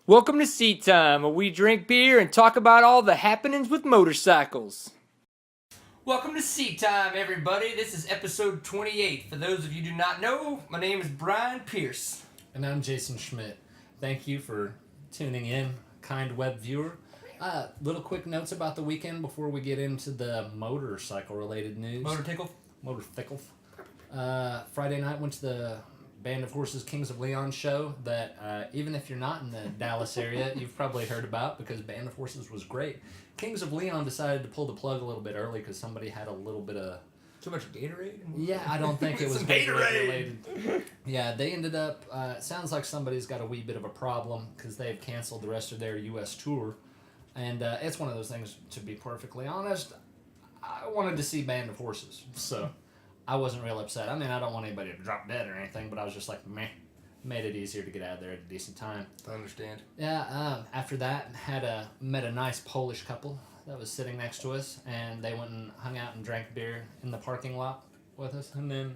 Welcome to Seat Time, where we drink beer and talk about all the happenings with motorcycles. Welcome to Seat Time, everybody. This is episode 28. For those of you who do not know, my name is Brian Pierce. And I'm Jason Schmidt. Thank you for tuning in, kind web viewer. Little quick notes about the weekend before we get into the motorcycle-related news. Motor tickle? Friday night went to the Band of Horses Kings of Leon show that even if you're not in the Dallas area, you've probably heard about because Band of Horses was great. Kings of Leon decided to pull the plug a little bit early because somebody had a little bit of... Too much Gatorade? Yeah, I don't think it was Gatorade related. Yeah, they ended up... sounds like somebody's got a wee bit of a problem because they've canceled the rest of their U.S. tour. And it's one of those things, to be perfectly honest, I wanted to see Band of Horses, so... I wasn't real upset. I mean, I don't want anybody to drop dead or anything, but I was just like, meh. Made it easier to get out of there at a decent time. I understand. Yeah, after that, met a nice Polish couple that was sitting next to us, and they went and hung out and drank beer in the parking lot with us, and then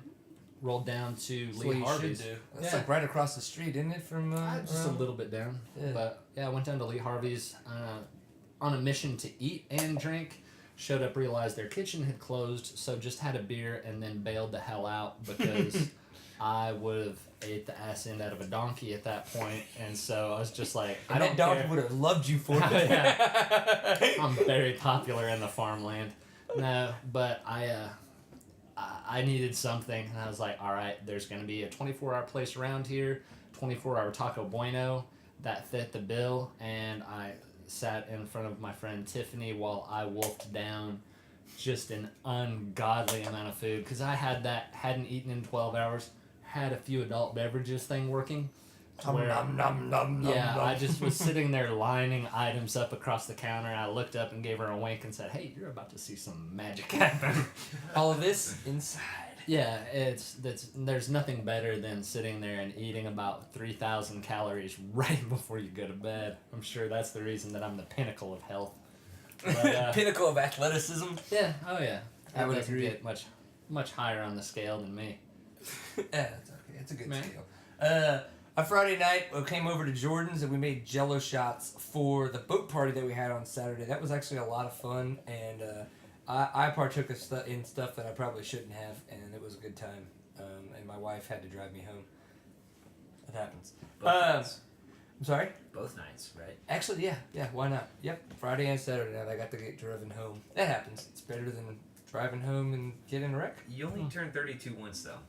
rolled down to Lee Harvey's. That's like right across the street, isn't it? From just a little bit down. Yeah. But yeah, I went down to Lee Harvey's on a mission to eat and drink. Showed up, realized their kitchen had closed, so just had a beer and then bailed the hell out because I would have ate the ass end out of a donkey at that point, and so I was just like, I don't care. That donkey would have loved you for it. Yeah. I'm very popular in the farmland. No, but I needed something, and I was like, all right, there's going to be a 24-hour place around here, 24-hour Taco Bueno that fit the bill, and I sat in front of my friend Tiffany while I wolfed down just an ungodly amount of food because I hadn't eaten in 12 hours, had a few adult beverages thing working. I just was sitting there lining items up across the counter, and I looked up and gave her a wink and said, hey, you're about to see some magic happen. All of this inside. Yeah, there's nothing better than sitting there and eating about 3,000 calories right before you go to bed. I'm sure that's the reason that I'm the pinnacle of health. But, pinnacle of athleticism? Yeah, oh yeah. I would agree. Get much higher on the scale than me. Yeah, that's okay. It's a good scale. On Friday night, we came over to Jordan's and we made Jello shots for the boat party that we had on Saturday. That was actually a lot of fun, and I partook in stuff that I probably shouldn't have, and it was a good time. And my wife had to drive me home. It happens. I'm sorry? Both nights, right? Actually, yeah, why not? Yep, Friday and Saturday night I got to get driven home. That happens. It's better than driving home and getting a wreck. You only turned 32 once, though.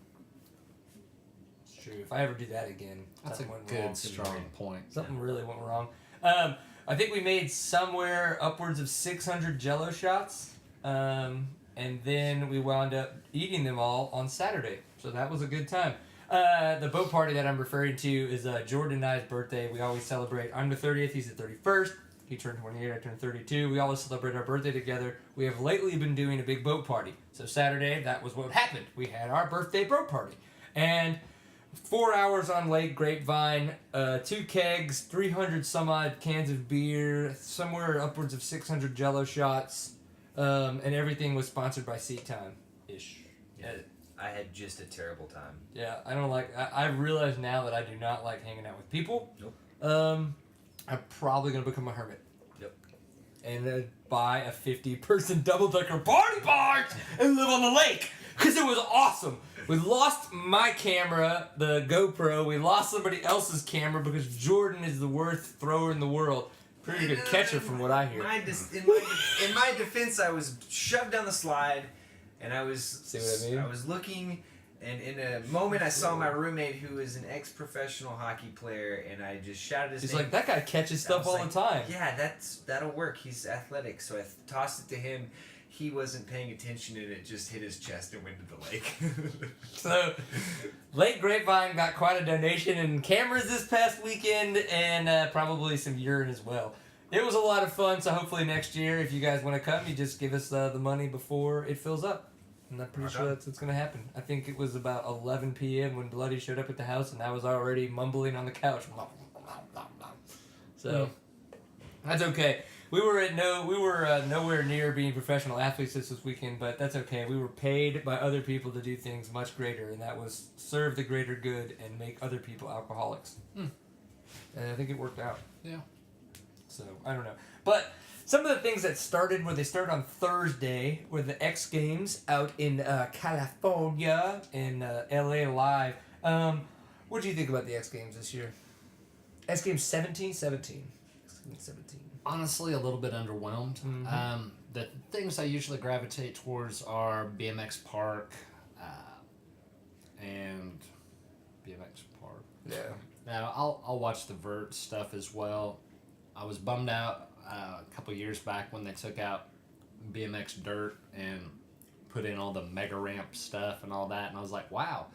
It's true. If I ever do that again, that's a good, strong point. Something really went wrong. I think we made somewhere upwards of 600 Jello shots. And then we wound up eating them all on Saturday. So that was a good time. The boat party that I'm referring to is Jordan and I's birthday. We always celebrate. I'm the 30th, he's the 31st. He turned 28, I turned 32. We always celebrate our birthday together. We have lately been doing a big boat party. So Saturday, that was what happened. We had our birthday boat party. And 4 hours on Lake Grapevine, 2 kegs, 300 some odd cans of beer, somewhere upwards of 600 Jello shots. And everything was sponsored by Seat Time-ish. Yeah, I had just a terrible time. Yeah, I don't like... I realize now that I do not like hanging out with people. Nope. I'm probably going to become a hermit. Yep. And then buy a 50-person double-decker party barge and live on the lake. Because it was awesome. We lost my camera, the GoPro. We lost somebody else's camera because Jordan is the worst thrower in the world. Pretty good catcher from what I hear. In my defense, I was shoved down the slide, and I was... See what I mean? I was looking, and in a moment I saw my roommate who is an ex-professional hockey player, and I just shouted his name. He's like, that guy catches stuff all the time. Yeah, that'll work. He's athletic. So I tossed it to him. He wasn't paying attention, and it just hit his chest and went to the lake. So, Lake Grapevine got quite a donation in cameras this past weekend, and probably some urine as well. It was a lot of fun, so hopefully next year, if you guys want to come, you just give us the money before it fills up. And I'm pretty sure that's what's going to happen. I think it was about 11 p.m. when Bloody showed up at the house, and I was already mumbling on the couch. So, that's okay. We were nowhere near being professional athletes this weekend, but that's okay. We were paid by other people to do things much greater, and that was serve the greater good and make other people alcoholics. And I think it worked out. Yeah. So, I don't know. But some of the things that started, where they started on Thursday, were the X Games out in California, in LA Live. What do you think about the X Games this year? X Games 17? 17. X Games 17. Honestly, a little bit underwhelmed. Mm-hmm. The things I usually gravitate towards are BMX Park and BMX Park. Yeah. Now, I'll watch the vert stuff as well. I was bummed out a couple years back when they took out BMX Dirt and put in all the mega ramp stuff and all that, and I was like, wow,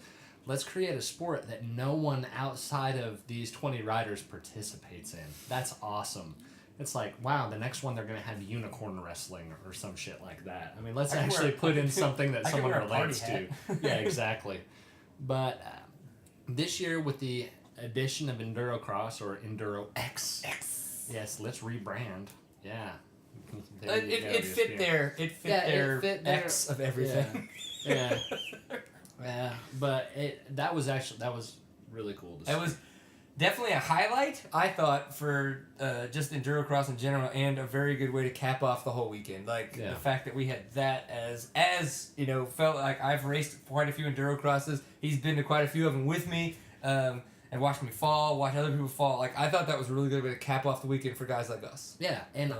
let's create a sport that no one outside of these 20 riders participates in. That's awesome. It's like, wow, the next one they're going to have unicorn wrestling or some shit like that. I mean, let's actually put in something that someone relates to. Yeah, exactly. But this year with the addition of Endurocross or Enduro X. Yes, let's rebrand. Yeah. It fit their X of everything. Yeah. Yeah. But that was really cool to see. It was definitely a highlight, I thought, for just Endurocross in general, and a very good way to cap off the whole weekend. Like, the fact that we had that as felt like I've raced quite a few Endurocrosses. He's been to quite a few of them with me, and watched me fall, watch other people fall. Like, I thought that was a really good way to cap off the weekend for guys like us. Yeah, and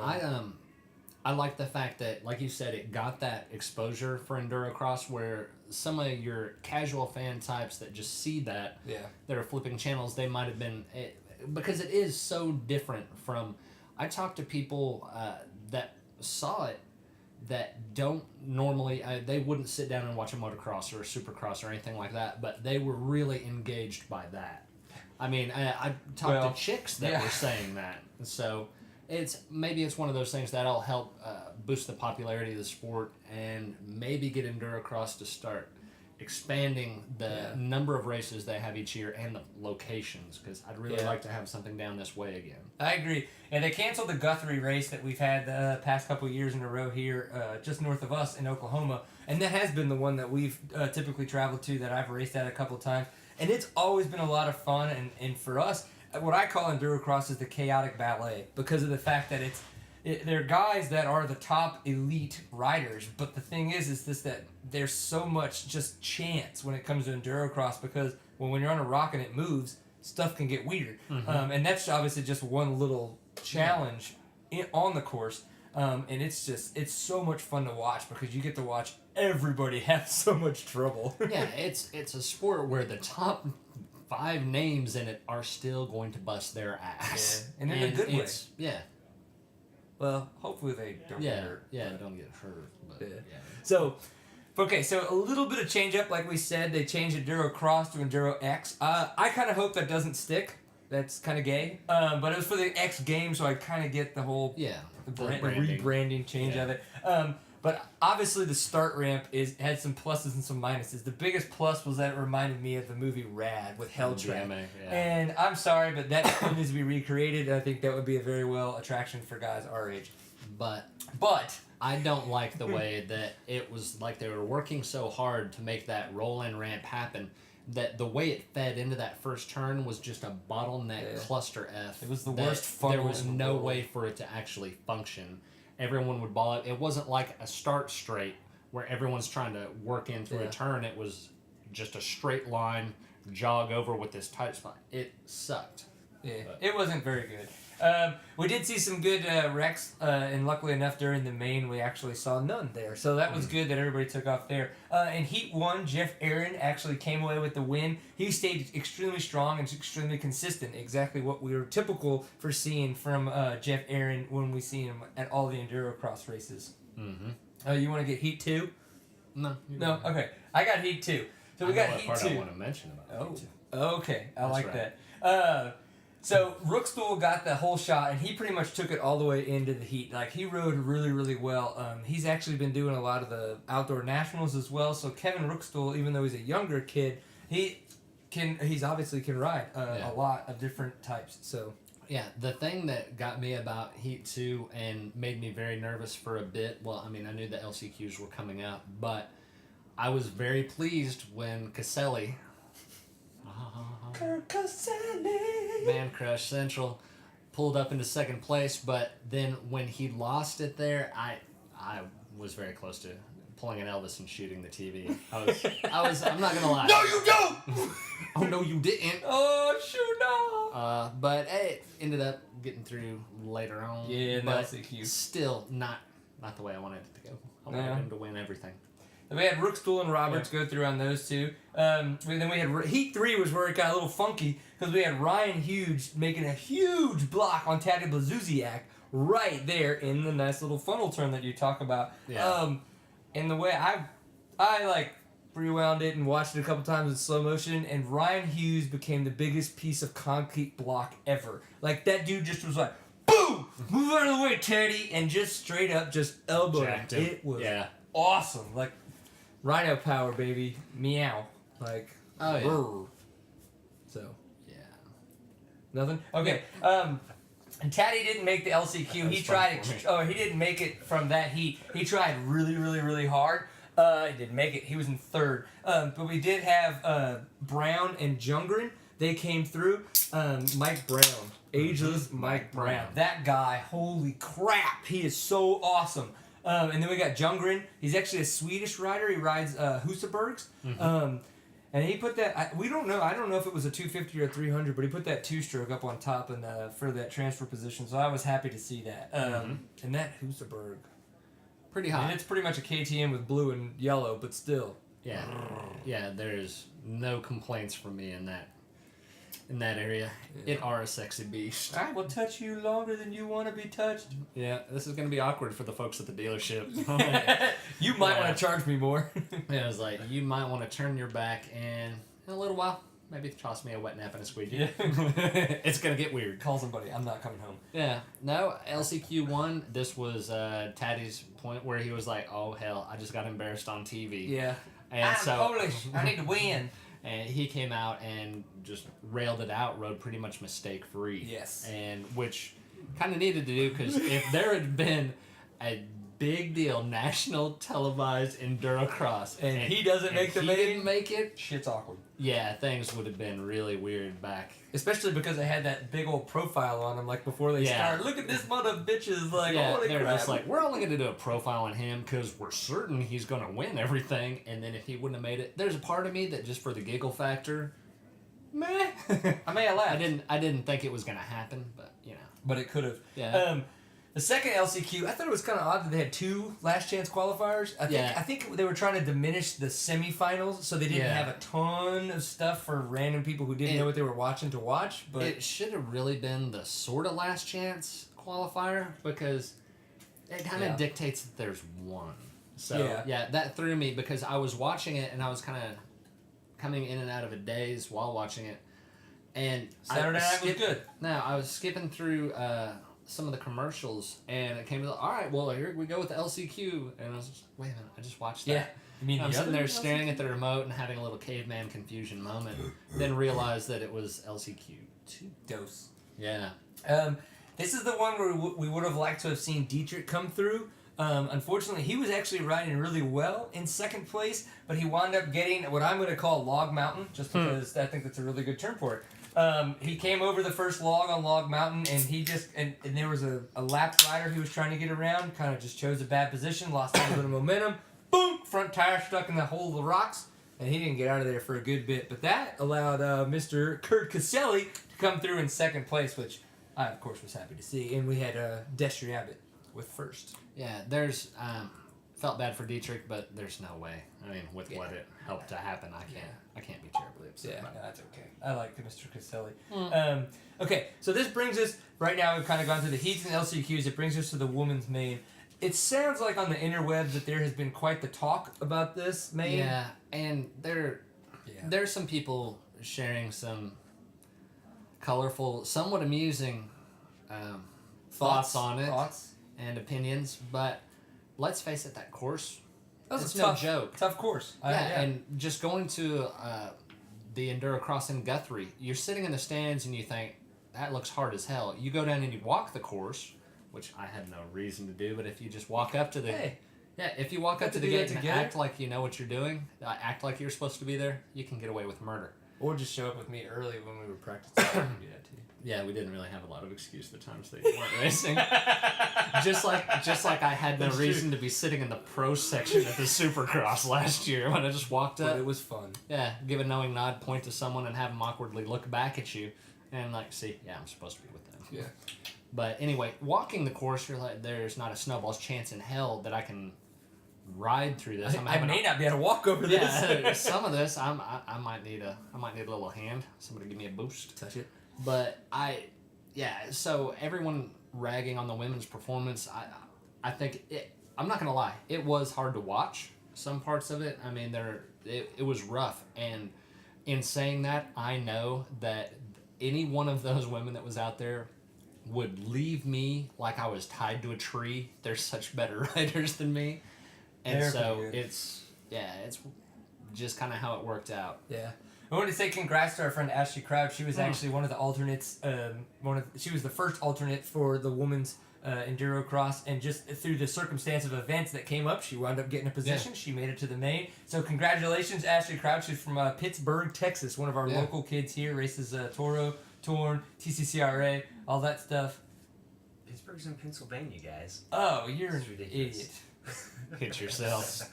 I like the fact that, like you said, it got that exposure for Endurocross where some of your casual fan types that just see that, that are flipping channels, they might have been, because it is so different from, I talked to people that saw it that don't normally, they wouldn't sit down and watch a motocross or a supercross or anything like that, but they were really engaged by that. I mean, I talked to chicks that were saying that, so maybe it's one of those things that'll help boost the popularity of the sport and maybe get Endurocross to start expanding the number of races they have each year and the locations, because I'd really like to have something down this way again. I agree. And they canceled the Guthrie race that we've had the past couple of years in a row here just north of us in Oklahoma, and that has been the one that we've typically traveled to, that I've raced at a couple of times, and it's always been a lot of fun. And for us, what I call Endurocross is the chaotic ballet, because of the fact that they're guys that are the top elite riders, but the thing is that there's so much just chance when it comes to Endurocross, because when you're on a rock and it moves, stuff can get weird. And that's obviously just one little challenge on the course. And it's so much fun to watch, because you get to watch everybody have so much trouble. Yeah, it's a sport where the top 5 names in it are still going to bust their ass. Yeah. And in a good way. Yeah. Well, hopefully they don't get hurt. Yeah, don't get hurt. But, So a little bit of change up, like we said. They changed Endurocross to Enduro X. I kind of hope that doesn't stick. That's kind of gay. But it was for the X Games, so I kind of get the whole rebranding change of it. But obviously the start ramp had some pluses and some minuses. The biggest plus was that it reminded me of the movie Rad with Helltrap. And I'm sorry, but that still needs to be recreated. I think that would be a very well attraction for guys our age. But I don't like the way that it was like they were working so hard to make that roll-in ramp happen, that the way it fed into that first turn was just a bottleneck cluster F. It was the worst funnel. There was no way for it to actually function. Everyone would ball it. It wasn't like a start straight where everyone's trying to work in through a turn. It was just a straight line, jog over with this tight spot. It sucked. Yeah, it wasn't very good. We did see some good wrecks, and luckily enough during the main we actually saw none there. So that was good that everybody took off there. In Heat 1, Jeff Aaron actually came away with the win. He stayed extremely strong and extremely consistent, exactly what we were typical for seeing from Jeff Aaron when we see him at all the Endurocross races. Mm-hmm. You want to get Heat 2? No. Okay. I got Heat 2. So we got Heat 2. Part I want to mention about Heat 2. Okay. I like that. So Rookstool got the whole shot, and he pretty much took it all the way into the heat. Like, he rode really, really well. He's actually been doing a lot of the outdoor nationals as well. So Kevin Rookstool, even though he's a younger kid, he's obviously can ride a lot of different types. So yeah, the thing that got me about Heat 2 and made me very nervous for a bit. Well, I mean, I knew the LCQs were coming out, but I was very pleased when Caselli. Man Crush Central, pulled up into second place. But then when he lost it there, I was very close to pulling an Elvis and shooting the TV. I'm not gonna lie. No, you don't. Oh no, you didn't. Oh shoot, no. But hey, ended up getting through later on. Yeah, but that's cute. Still not the way I wanted it to go. I wanted him to win everything. Then we had Rookstool and Roberts go through on those two. Then we had Heat 3 was where it got a little funky because we had Ryan Hughes making a huge block on Taddy Blazusiak right there in the nice little funnel turn that you talk about. Yeah. And the way I like rewound it and watched it a couple times in slow motion, and Ryan Hughes became the biggest piece of concrete block ever. Like that dude just was like, boom, move out of the way, Teddy, and just straight up just elbowed him. It was awesome. Like Rhino power, baby. Meow. Like, oh yeah. Brr. So yeah. Nothing. Okay. And Taddy didn't make the LCQ. He tried. He didn't make it from that heat. He tried really, really, really hard. He didn't make it. He was in third. But we did have Brown and Jungren. They came through. Mike Brown, ageless Mike Brown. That guy, holy crap, he is so awesome. And then we got Jungren. He's actually a Swedish rider. He rides Husabergs. And he put that, we don't know, I don't know if it was a 250 or a 300, but he put that two-stroke up on top and for that transfer position, so I was happy to see that. And that Husaberg. Pretty hot. And it's pretty much a KTM with blue and yellow, but still. Yeah. Yeah, there's no complaints from me in that area. Yeah. It are a sexy beast. I will touch you longer than you want to be touched. Yeah, this is going to be awkward for the folks at the dealership. You might want to charge me more. Yeah, it was like, you might want to turn your back and in a little while, maybe toss me a wet nap and a squeegee. Yeah. It's going to get weird. Call somebody. I'm not coming home. Yeah. No, LCQ won. This was Taddy's point where he was like, oh, hell, I just got embarrassed on TV. Yeah. And I'm Polish. I need to win. And he came out and just railed it out, rode pretty much mistake-free. Yes. And which kind of needed to do, because if there had been a big deal national televised Endurocross and he doesn't make the main, didn't make it, shit's awkward. Yeah, things would have been really weird back. Especially because they had that big old profile on him, like before they started. Look at this mother of bitches, like, holy they're crap. just like, we're only going to do a profile on him because we're certain he's going to win everything. And then if he wouldn't have made it, there's a part of me that just for the giggle factor, meh. I may have laughed. I didn't think it was going to happen, but you know. But it could have. Yeah. The second LCQ, I thought it was kind of odd that they had two last chance qualifiers. I think they were trying to diminish the semifinals, so they didn't have a ton of stuff for random people who didn't know what they were watching to watch. But it should have really been the sort of last chance qualifier, because it kind of dictates that there's one. So that threw me, because I was watching it and I was kind of coming in and out of a daze while watching it. And Saturday night was good. No, I was skipping through some of the commercials, and it came to all right, well, here we go with the LCQ, and I was just, wait a minute, I just watched that. Yeah. You mean I'm sitting there staring at the remote and having a little caveman confusion moment, then realized that it was LCQ 2. Dose. Yeah. This is the one where we would have liked to have seen Dietrich come through. Unfortunately, he was actually riding really well in second place, but he wound up getting what I'm going to call Log Mountain, just because I think that's a really good term for it. He came over the first log on Log Mountain, and he just and there was a lapped rider he was trying to get around, kind of just chose a bad position, lost a little bit of momentum, boom, front tire stuck in the hole of the rocks, and he didn't get out of there for a good bit. But that allowed Mr. Kurt Caselli to come through in second place, which I, of course, was happy to see. And we had Destry Abbott with first. Yeah, there's felt bad for Dietrich, but there's no way. I mean, with what it helped to happen, I can't be terribly upset. Yeah, that's okay. I like Mr. Caselli. Okay, so this brings us right now. We've kind of gone through the heats and LCQs. It brings us to the women's main. It sounds like on the interwebs that there has been quite the talk about this main. Yeah, and there's some people sharing some colorful, somewhat amusing thoughts on it and opinions, but let's face it, that course, it's no joke. Tough course. And just going to the Endurocross in Guthrie, you're sitting in the stands and you think, that looks hard as hell. You go down and you walk the course, which I had no reason to do, but if you just walk up to the... if you walk up to the gate and act like you know what you're doing, act like you're supposed to be there, you can get away with murder. Or just show up with me early when we were practicing. Do that too. Yeah, we didn't really have a lot of excuse the times that you weren't racing. just like I had no reason to be sitting in the pro section at the Supercross last year when I just walked up. But it was fun. Yeah, give a knowing nod, point to someone, and have them awkwardly look back at you, and like, see, yeah, I'm supposed to be with them. Yeah. But anyway, walking the course, you're like, there's not a snowball's chance in hell that I can ride through this. I may not be able to walk over this. Yeah, some of this I might need a little hand. Somebody give me a boost. Touch it. But so everyone ragging on the women's performance, I think I'm not gonna lie, it was hard to watch some parts of it. I mean, it was rough, and in saying that, I know that any one of those women that was out there would leave me like I was tied to a tree. They're such better riders than me. And They're so pretty good. it's just kind of how it worked out. Yeah. I wanted to say congrats to our friend Ashley Crouch. She was actually one of the alternates. She was the first alternate for the women's Endurocross, and just through the circumstance of events that came up, she wound up getting a position. Yeah. She made it to the main. So congratulations, Ashley Crouch. She's from Pittsburgh, Texas. One of our local kids here. Races Toro, Torn, TCCRA, all that stuff. Pittsburgh's in Pennsylvania, guys. Oh, you're That's an ridiculous. idiot. Hit yourself.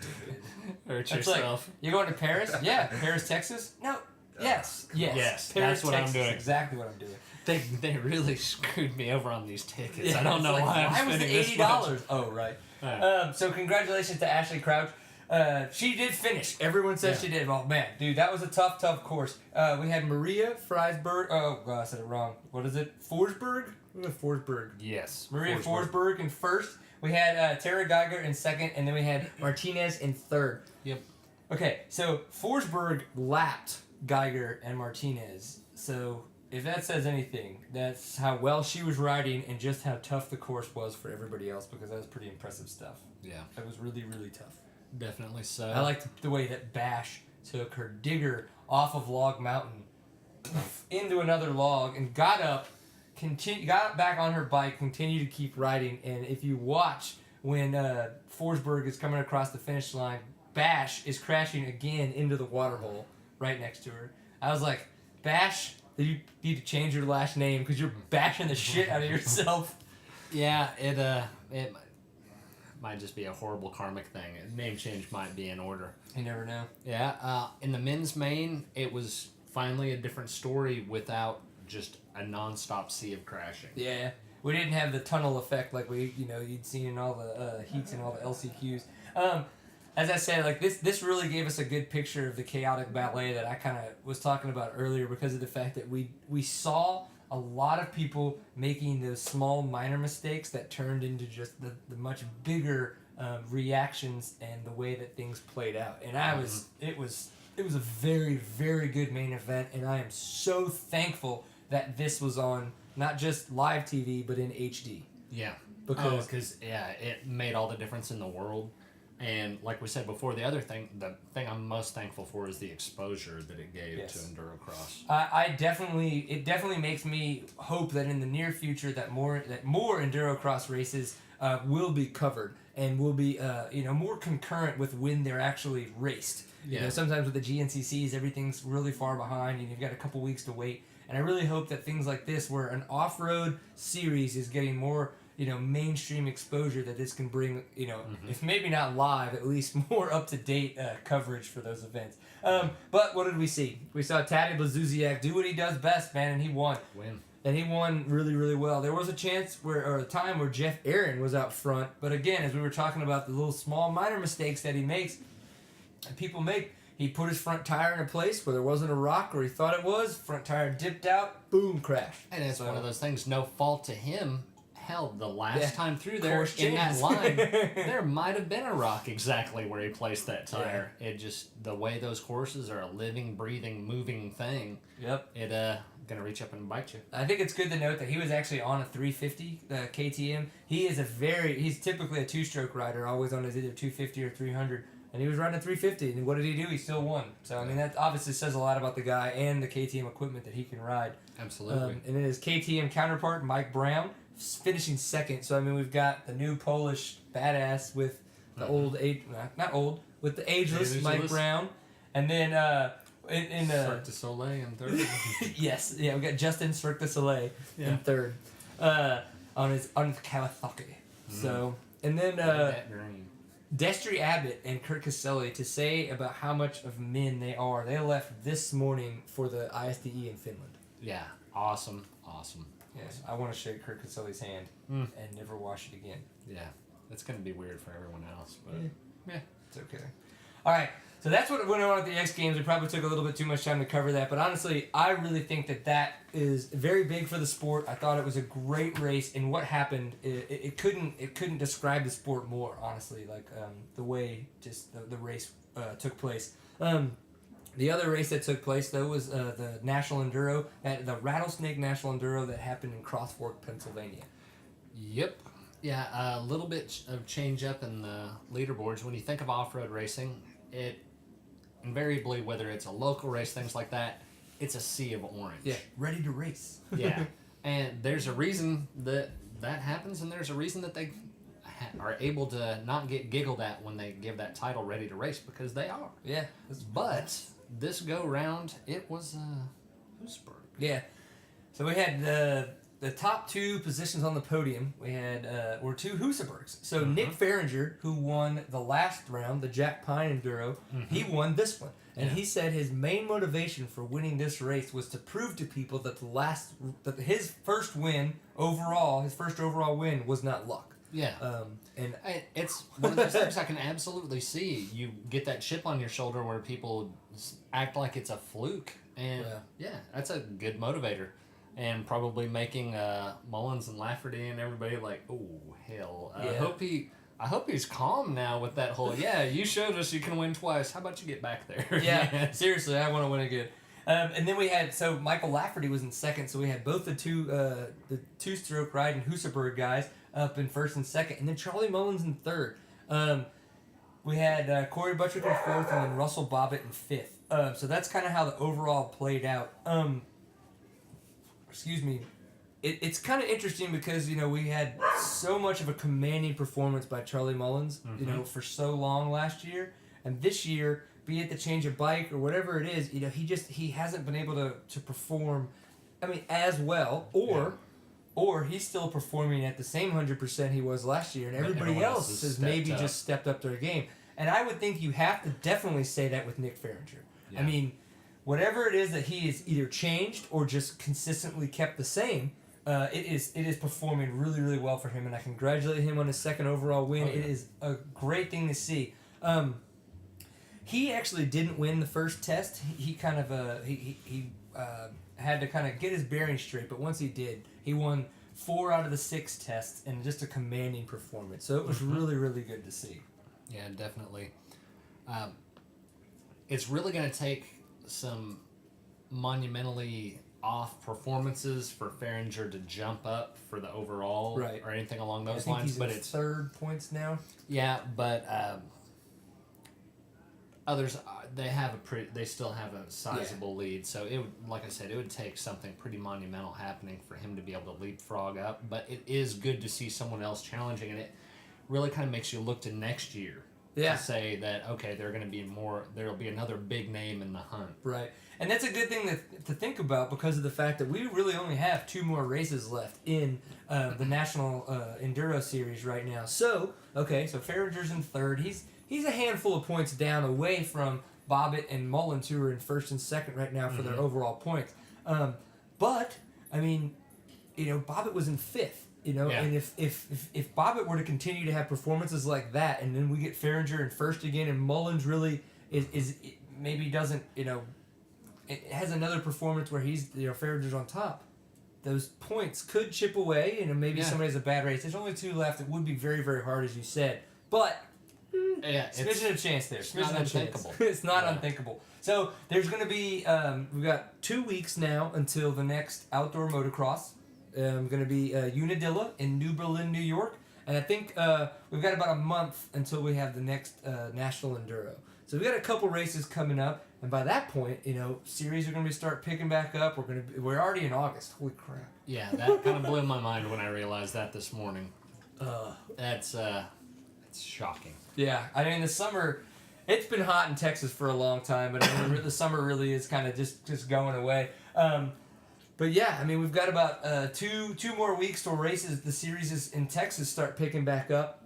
Hurt It's yourself. like, you're going to Paris? Yeah. Paris, Texas? No. Yes. Yes, Paris, that's what Texas, I'm doing. Exactly what I'm doing. They really screwed me over on these tickets. Yeah, I don't know it's why like, I'm why was spending it this $80? much. Oh, right. Right. So congratulations to Ashley Crouch. She did finish. Everyone says she did. Oh, man. Dude, that was a tough course. We had Maria Freisberg. Oh, God, I said it wrong. What is it? Forsberg? Forsberg. Yes. Maria Forsberg in first. We had Tara Geiger in second, and then we had Martinez in third. Yep. Okay, so Forsberg lapped Geiger and Martinez. So if that says anything, that's how well she was riding and just how tough the course was for everybody else, because that was pretty impressive stuff. Yeah. That was really, really tough. Definitely so. I liked the way that Bash took her digger off of Log Mountain into another log and got up, got back on her bike, continued to keep riding, and if you watch when Forsberg is coming across the finish line, Bash is crashing again into the water hole right next to her. I was like, Bash, you need to change your last name because you're bashing the shit out of yourself. Yeah, it might just be a horrible karmic thing. A name change might be in order. You never know. Yeah, in the men's main, it was finally a different story without just a non-stop sea of crashing. Yeah, we didn't have the tunnel effect like you'd seen in all the heats and all the LCQs. As I said, like this really gave us a good picture of the chaotic ballet that I kind of was talking about earlier, because of the fact that we saw a lot of people making those small minor mistakes that turned into just the much bigger reactions and the way that things played out. And it was a very, very good main event, and I am so thankful that this was on not just live TV but in HD. Yeah. Because it made all the difference in the world. And like we said before, the thing I'm most thankful for is the exposure that it gave to Endurocross. It definitely makes me hope that in the near future that more Endurocross races will be covered and will be more concurrent with when they're actually raced. You know, sometimes with the GNCCs, everything's really far behind and you've got a couple weeks to wait. And I really hope that things like this, where an off-road series is getting more mainstream exposure, that this can bring, if maybe not live, at least more up-to-date coverage for those events. But what did we see? We saw Taddy Blazusiak do what he does best, man, and he won. And he won really, really well. There was a time where Jeff Aaron was out front, but again, as we were talking about the little small minor mistakes that he makes, and people make, he put his front tire in a place where there wasn't a rock where he thought it was, front tire dipped out, boom, crash. And it's one of those things, no fault to him. Hell, the last time through there Course in that changes. line, there might have been a rock exactly where he placed that tire. It just, the way those courses are a living, breathing, moving thing. Yep. It gonna reach up and bite you. I think it's good to note that he was actually on a 350 KTM. He's typically a two-stroke rider, always on his either 250 or 300. And he was running a 350, and what did he do? He still won. So, I mean, that obviously says a lot about the guy and the KTM equipment that he can ride. Absolutely. And then his KTM counterpart, Mike Brown, finishing second. So, I mean, we've got the new Polish badass with the with the ageless Mike Brown. And then in Cirque du Soleil in third. yes, yeah, we got Justin Cirque du Soleil in third, on Kawasaki. So, and then Destry Abbott and Kurt Caselli to say about how much of men they are. They left this morning for the ISDE in Finland. Yeah, awesome. Yes, I want to shake Kurt Caselli's hand and never wash it again. Yeah, it's gonna be weird for everyone else, but yeah, it's okay. All right, so that's what went on at the X Games. We probably took a little bit too much time to cover that, but honestly, I really think that is very big for the sport. I thought it was a great race, and what happened, it couldn't describe the sport more. Honestly, like the way just the race took place. The other race that took place, though, was the National Enduro, the Rattlesnake National Enduro that happened in Cross Fork, Pennsylvania. Yep. Yeah, a little bit of change up in the leaderboards. When you think of off-road racing, it invariably, whether it's a local race, things like that, it's a sea of orange. Yeah, ready to race. Yeah, and there's a reason that happens, and there's a reason that they are able to not get giggled at when they give that title ready to race, because they are. Yeah. But this go round, it was Hoosberg. Yeah. So we had the top two positions on the podium. We had were two Husabergs. So Nick Fahringer, who won the last round, the Jack Pine Enduro, he won this one. And he said his main motivation for winning this race was to prove to people that his first overall win was not luck. Yeah. And it's one of those things I can absolutely see. You get that chip on your shoulder where people act like it's a fluke. And yeah, that's a good motivator. And probably making Mullins and Lafferty and everybody like, oh, hell. I hope he's calm now with that whole, you showed us you can win twice. How about you get back there? Yeah, seriously, I want to win again. And then we had, Michael Lafferty was in second, so we had both the two-stroke ride and Husaberg guys up in first and second, and then Charlie Mullins in third. We had Corey Buttrick in fourth, and then Russell Bobbitt in fifth. So that's kind of how the overall played out. Excuse me. It's kind of interesting because, we had so much of a commanding performance by Charlie Mullins, for so long last year. And this year, be it the change of bike or whatever it is, he hasn't been able to perform, as well, or he's still performing at the same 100% he was last year, and everybody else has maybe just stepped up their game. And I would think you have to definitely say that with Nick Fahringer. Yeah. Whatever it is that he has either changed or just consistently kept the same, it is performing really, really well for him, and I congratulate him on his second overall win. It is a great thing to see. He actually didn't win the first test. He kind of had to kind of get his bearings straight, but once he did, he won 4 out of the 6 tests and just a commanding performance. So it was really, really good to see. Yeah, definitely. It's really going to take some monumentally off performances for Fahringer to jump up for the overall or anything along those lines. But it's third points now. Yeah, but others they still have a sizable lead. So it would, like I said, it would take something pretty monumental happening for him to be able to leapfrog up. But it is good to see someone else challenging, and it really kind of makes you look to next year. To say that, okay, there'll be another big name in the hunt. Right. And that's a good thing to think about because of the fact that we really only have 2 more races left in the National Enduro Series right now. So Fahringer's in third. He's a handful of points down away from Bobbitt and Mullins, who are in first and second right now for their overall points. But Bobbitt was in fifth. And if Bobbitt were to continue to have performances like that, and then we get Fahringer in first again, and Mullins really is maybe doesn't, it has another performance where he's, Fahringer's on top, those points could chip away, maybe somebody has a bad race. There's only 2 left. It would be very, very hard, as you said. But smidgen of chance there. It's not unthinkable. It's not unthinkable. So there's going to be, we've got 2 weeks now until the next outdoor motocross. Going to be Unadilla in New Berlin, New York. And I think we've got about a month until we have the next National Enduro. So we've got a couple races coming up. And by that point, series are going to start picking back up. We're already in August. Holy crap. Yeah, that kind of blew my mind when I realized that this morning. That's shocking. Yeah, the summer, It's been hot in Texas for a long time, but I mean, the summer really is kind of just going away. But yeah, I mean, we've got about two more weeks till races. The series in Texas start picking back up,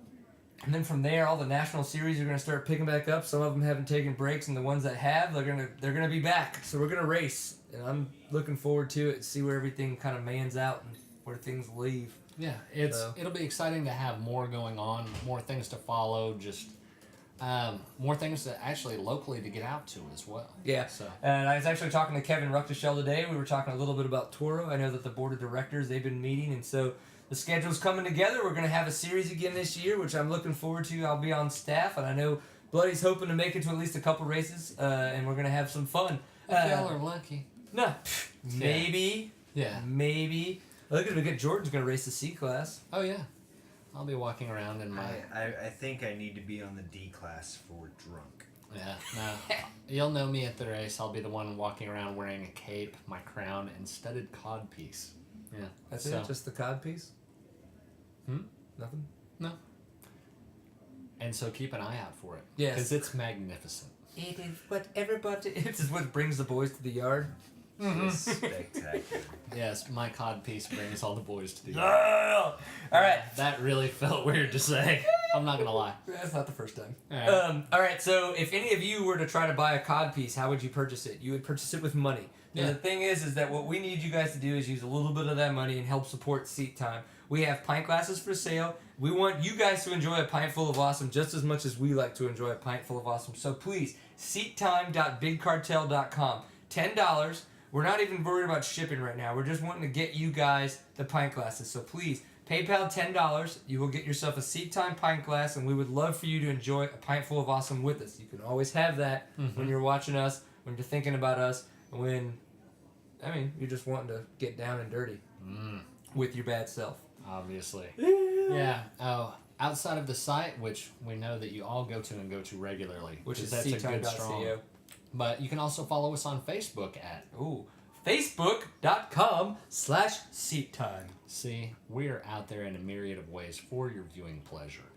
and then from there, all the national series are going to start picking back up. Some of them haven't taken breaks, and the ones that have, they're gonna be back. So we're gonna race, and I'm looking forward to it. See where everything kind of mans out and where things leave. Yeah, it'll be exciting to have more going on, more things to follow, just more things that actually locally to get out to as well. Yeah. So. And I was actually talking to Kevin Ruckteschel today. We were talking a little bit about Toro. I know that the board of directors, they've been meeting, and so the schedule's coming together. We're going to have a series again this year, which I'm looking forward to. I'll be on staff, and I know Bloody's hoping to make it to at least a couple races, and we're going to have some fun. Y'all are lucky. No. Maybe. Yeah. Maybe. Look at it. Jordan's going to race the C class. Oh, yeah. I'll be walking around in my... I think I need to be on the D class for drunk. Yeah, no. You'll know me at the race. I'll be the one walking around wearing a cape, my crown, and studded codpiece. Yeah. That's it? Just the cod piece? Nothing? No. And so keep an eye out for it. Yes. Because it's magnificent. It is what everybody... It is what brings the boys to the yard. Spectacular. Yes, my codpiece brings all the boys to the yard. All right. That really felt weird to say. I'm not going to lie. That's not the first time. Alright. All right, so if any of you were to try to buy a cod piece, how would you purchase it? You would purchase it with money. And Yeah. the thing is that what we need you guys to do is use a little bit of that money and help support Seat Time. We have pint glasses for sale. We want you guys to enjoy a pint full of awesome just as much as we like to enjoy a pint full of awesome. So please, seattime.bigcartel.com. $10. We're not even worried about shipping right now. We're just wanting to get you guys the pint glasses. So please, PayPal $10. You will get yourself a Seat Time pint glass, and we would love for you to enjoy a pint full of awesome with us. You can always have that when you're watching us, when you're thinking about us, when, you're just wanting to get down and dirty with your bad self. Obviously. Yeah. Oh, outside of the site, which we know that you all go to regularly, Which is that's a good strong. seattime.co. But you can also follow us on Facebook at Facebook.com/SeatTime. See, we're out there in a myriad of ways for your viewing pleasure.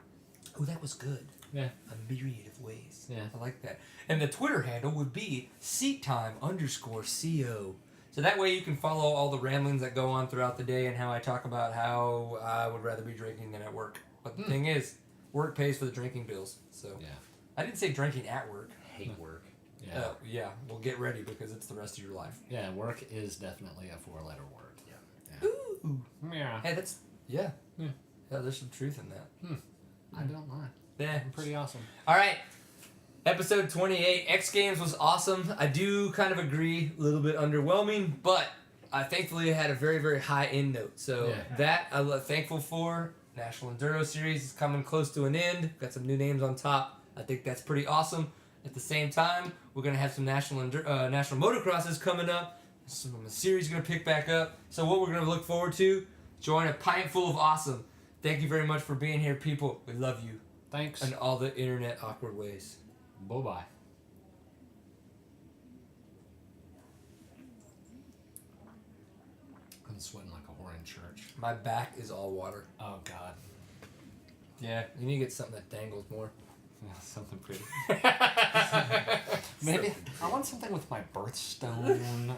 Oh, that was good. Yeah. A myriad of ways. Yeah. I like that. And the Twitter handle would be SeatTime_CO. So that way you can follow all the ramblings that go on throughout the day and how I talk about how I would rather be drinking than at work. But the thing is, work pays for the drinking bills. So Yeah. I didn't say drinking at work. Hate work. Yeah. Yeah. Well, get ready because it's the rest of your life. Yeah, work is definitely a 4-letter word. Yeah. Ooh. Yeah. Hey, that's yeah. Yeah. Yeah, there's some truth in that. I don't mind. Yeah. I'm pretty awesome. All right. Episode 28. X Games was awesome. I do kind of agree, a little bit underwhelming, but I thankfully had a very, very high end note. So that I'm thankful for. National Enduro Series is coming close to an end. Got some new names on top. I think that's pretty awesome. At the same time, we're going to have some national motocrosses coming up. Some of the series going to pick back up. So what we're going to look forward to, join a pint full of awesome. Thank you very much for being here, people. We love you. Thanks. In all the internet awkward ways. Bye-bye. I'm sweating like a whore in church. My back is all water. Oh, God. Yeah, you need to get something that dangles more. Yeah, something pretty. Maybe I want something with my birthstone.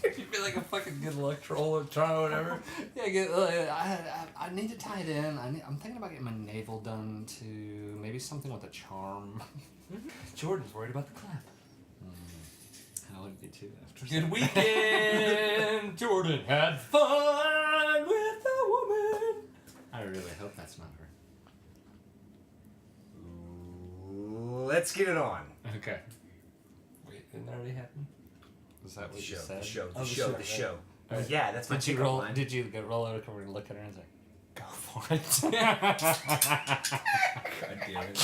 You feel like a fucking good luck troll or whatever. Yeah, I need to tie it in. I'm thinking about getting my navel done too. Maybe something with a charm. Jordan's worried about the clap. I would be too. After Good weekend. Jordan had fun with a woman. I really hope that's not her. Let's get it on. Okay. Wait, didn't that already happen? Was that The what show, you said? the show, Oh, the the show, show, the right. show. Right. Yeah, that's my Did you pickup roll? line. Did you roll over and look at her and say, "Go for it"? God damn it.